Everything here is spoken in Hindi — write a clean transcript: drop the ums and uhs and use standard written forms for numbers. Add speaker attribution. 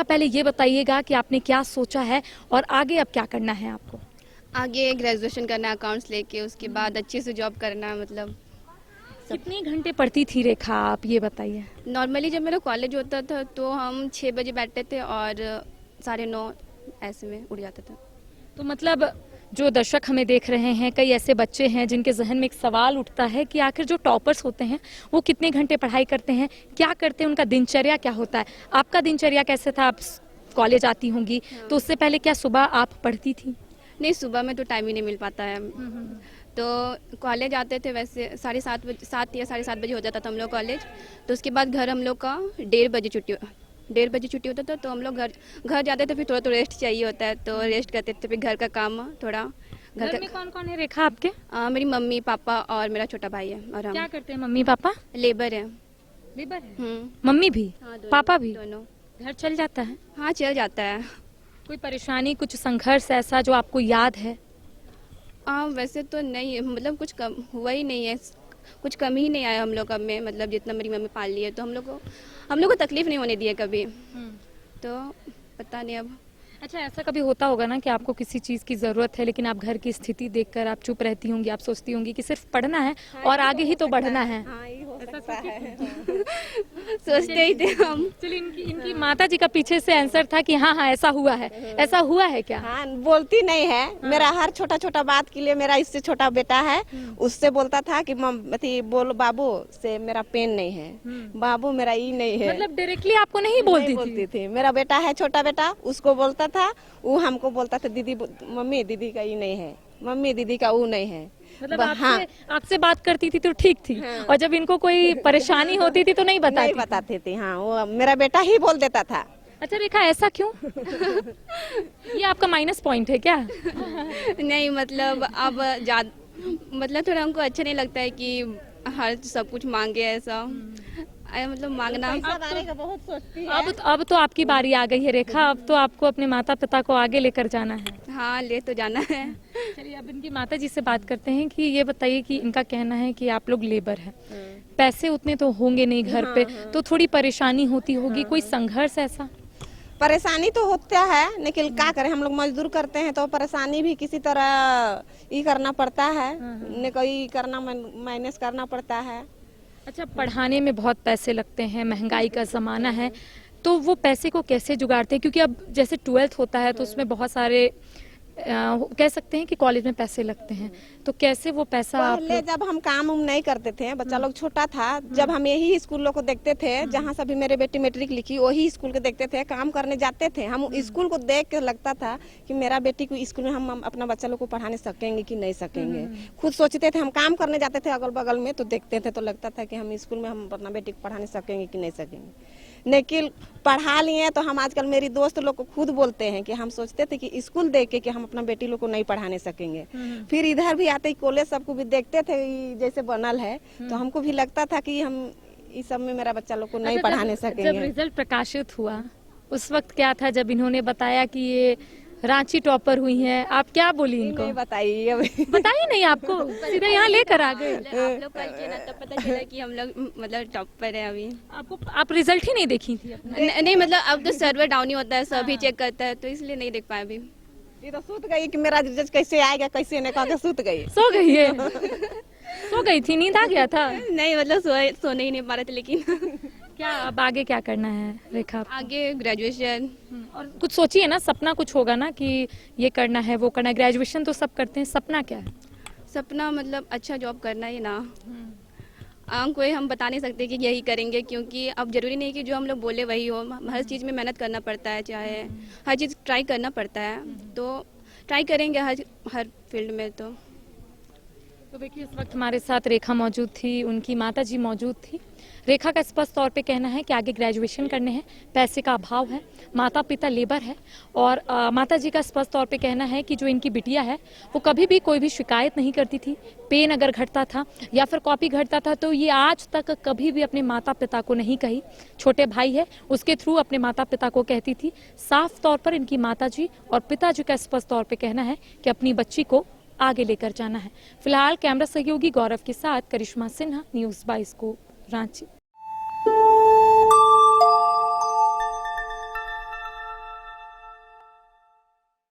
Speaker 1: पहले ये बताइएगा कि आपने क्या सोचा है और आगे अब क्या करना है आपको?
Speaker 2: आगे ग्रेजुएशन करना है अकाउंट्स लेके, उसके बाद अच्छे से जॉब करना है। मतलब
Speaker 1: कितने घंटे पढ़ती थी रेखा, आप ये बताइए?
Speaker 2: नॉर्मली जब मेरा कॉलेज होता था तो हम 6 बजे बैठते थे और 9:30 ऐसे में उड़ जाता था।
Speaker 1: तो मतलब जो दर्शक हमें देख रहे हैं, कई ऐसे बच्चे हैं जिनके जहन में एक सवाल उठता है कि आखिर जो टॉपर्स होते हैं वो कितने घंटे पढ़ाई करते हैं, क्या करते हैं, उनका दिनचर्या क्या होता है। आपका दिनचर्या कैसे था? आप कॉलेज आती होंगी तो उससे पहले क्या सुबह आप पढ़ती थी?
Speaker 2: नहीं, सुबह में तो टाइम ही नहीं मिल पाता है। तो कॉलेज आते थे वैसे 7:30 बजे, 7 या 7:30 बजे हो जाता था हम लोग कॉलेज। तो उसके बाद घर हम लोग का 1:30 बजे छुट्टी होता था। तो हम लोग घर जाते थे, फिर थोड़ा तो रेस्ट चाहिए होता है तो रेस्ट करते थे। फिर घर का काम थोड़ा
Speaker 1: घर में कौन कौन है रेखा आपके?
Speaker 2: मेरी मम्मी पापा और मेरा छोटा भाई है। और हम
Speaker 1: क्या करते हैं मम्मी पापा?
Speaker 2: लेबर है।
Speaker 1: लेबर है? मम्मी भी?
Speaker 2: हाँ,
Speaker 1: पापा भी?
Speaker 2: दोनों।
Speaker 1: घर चल जाता है?
Speaker 2: हाँ, चल जाता है।
Speaker 1: कोई परेशानी, कुछ संघर्ष ऐसा जो आपको याद है?
Speaker 2: वैसे तो नहीं है, मतलब कुछ कम हुआ ही नहीं है, कुछ कम ही नहीं आया हम लोग में। मतलब जितना मेरी मम्मी पाल ली है तो हम लोग को तकलीफ नहीं होने दी है कभी। तो पता नहीं अब।
Speaker 1: अच्छा, ऐसा कभी होता होगा ना कि आपको किसी चीज की जरूरत है लेकिन आप घर की स्थिति देखकर आप चुप रहती होंगी, आप सोचती होंगी कि सिर्फ पढ़ना है और आगे ही तो बढ़ना है।
Speaker 2: सोचते ही थे हम।
Speaker 1: चलिए, इनकी माता जी का पीछे से आंसर था कि हाँ हाँ ऐसा हुआ है। ऐसा हुआ है क्या?
Speaker 3: हाँ, बोलती नहीं है। मेरा हर छोटा छोटा बात के लिए, मेरा इससे छोटा बेटा है, उससे बोलता था कि बोल बाबू से मेरा पेन नहीं है, बाबू मेरा ई नहीं है।
Speaker 1: मतलब डायरेक्टली आपको नहीं बोलती
Speaker 3: थी। मेरा बेटा है छोटा बेटा, उसको बोलता था, वो हमको बोलता था दीदी, मम्मी दीदी का ई नहीं है, मम्मी दीदी का वो नहीं है।
Speaker 1: मतलब
Speaker 3: हाँ,
Speaker 1: आपसे बात करती थी तो ठीक थी। हाँ। और जब इनको कोई परेशानी होती थी तो नहीं
Speaker 3: बताती थी। हाँ, वो मेरा बेटा ही बोल देता था।
Speaker 1: अच्छा रेखा, ऐसा क्यों? ये आपका माइनस पॉइंट है क्या?
Speaker 2: नहीं, मतलब अब मतलब थोड़ा हमको अच्छा नहीं लगता है कि हर सब कुछ मांगे ऐसा। मतलब मांगना
Speaker 3: बहुत सोचती है।
Speaker 1: अब तो आपकी बारी आ गई है रेखा, अब तो आपको अपने माता पिता को आगे लेकर जाना है।
Speaker 2: हाँ, ले तो जाना है।
Speaker 1: चलिए, अब इनकी माता जी से बात करते हैं कि ये बताइए कि इनका कहना है कि आप लोग लेबर हैं, पैसे उतने तो होंगे नहीं घर पे, तो थोड़ी परेशानी होती होगी, कोई संघर्ष ऐसा?
Speaker 3: परेशानी तो होता है, लेकिन क्या करें, हम लोग मजदूर करते हैं तो परेशानी भी किसी तरह ये करना पड़ता है, न कोई करना मैनेज करना पड़ता है।
Speaker 1: अच्छा, पढ़ाने में बहुत पैसे लगते हैं, महंगाई का ज़माना है, तो वो पैसे को कैसे जुगाड़ते हैं? क्योंकि अब जैसे 12th होता है तो उसमें बहुत सारे कह सकते हैं कि कॉलेज में पैसे लगते हैं, तो कैसे वो पैसा
Speaker 3: पहले जब हम काम नहीं करते थे, बच्चा लोग छोटा था, जब हम यही स्कूलों को देखते थे, जहाँ से भी मेरे बेटी मैट्रिक लिखी वही स्कूल को देखते थे, काम करने जाते थे हम, स्कूल को देख के लगता था कि मेरा बेटी को स्कूल में हम अपना बच्चा लोग को पढ़ाने सकेंगे कि नहीं सकेंगे। खुद सोचते थे, हम काम करने जाते थे अगल बगल में तो देखते थे तो लगता था कि हम स्कूल में हम अपना बेटी को पढ़ाने सकेंगे कि नहीं सकेंगे। लेकिन पढ़ा लिए तो हम आजकल मेरी दोस्त लोग को खुद बोलते हैं कि हम सोचते थे कि स्कूल देख के कि हम अपना बेटी लोग को नहीं पढ़ाने सकेंगे। फिर इधर भी आते ही कॉलेज सबको भी देखते थे जैसे बनल है, तो हमको भी लगता था कि हम इस सब में मेरा बच्चा लोग को नहीं पढ़ाने सकेंगे।
Speaker 1: जब रिजल्ट प्रकाशित हुआ उस वक्त क्या था, जब इन्होंने बताया कि ये रांची टॉपर हुई हैं, आप क्या बोली इनको?
Speaker 3: नहीं बताइए,
Speaker 1: बताइए नहीं आपको, सीधा यहाँ लेकर आ गए।
Speaker 2: आप लोग कल के ना तब पता चला कि हम लोग मतलब टॉपर है अभी।
Speaker 1: आप रिजल्ट ही नहीं देखी थी अपना?
Speaker 2: नहीं, मतलब अब तो सर्वर डाउन ही होता है, सभी चेक करता है, तो इसलिए नहीं देख पाए अभी।
Speaker 3: ये तो सूत गई कि मेरा रिजल्ट कैसे आएगा कैसे नहीं, कह के सूत गई।
Speaker 1: सो गई है? सो गई थी, नींद आ गया था?
Speaker 2: नहीं, मतलब सोने ही नहीं पा रहे थे। लेकिन
Speaker 1: क्या अब आगे क्या करना है रेखा?
Speaker 2: आगे ग्रेजुएशन।
Speaker 1: और कुछ सोचिए ना, सपना कुछ होगा ना कि ये करना है वो करना है। ग्रेजुएशन तो सब करते हैं, सपना क्या है?
Speaker 2: सपना मतलब अच्छा जॉब करना ही ना। कोई हम बता नहीं सकते कि यही करेंगे, क्योंकि अब जरूरी नहीं कि जो हम लोग बोले वही हो। हर चीज़ में मेहनत करना पड़ता है, चाहे हर चीज़ ट्राई करना पड़ता है, तो ट्राई करेंगे हर फील्ड में।
Speaker 1: तो देखिए, इस वक्त हमारे साथ रेखा मौजूद थी, उनकी माता जी मौजूद थी। रेखा का स्पष्ट तौर पे कहना है कि आगे ग्रेजुएशन करने हैं, पैसे का अभाव है, माता पिता लेबर है, और माता जी का स्पष्ट तौर पे कहना है कि जो इनकी बिटिया है वो कभी भी कोई भी शिकायत नहीं करती थी। पेन अगर घटता था या फिर कॉपी घटता था तो ये आज तक कभी भी अपने माता पिता को नहीं कही। छोटे भाई है, उसके थ्रू अपने माता पिता को कहती थी। साफ तौर पर इनकी माता जी और पिताजी का स्पष्ट तौर पर कहना है कि अपनी बच्ची को आगे लेकर जाना है। फिलहाल कैमरा सहयोगी गौरव के साथ करिश्मा सिन्हा, न्यूज़ 22 को रांची।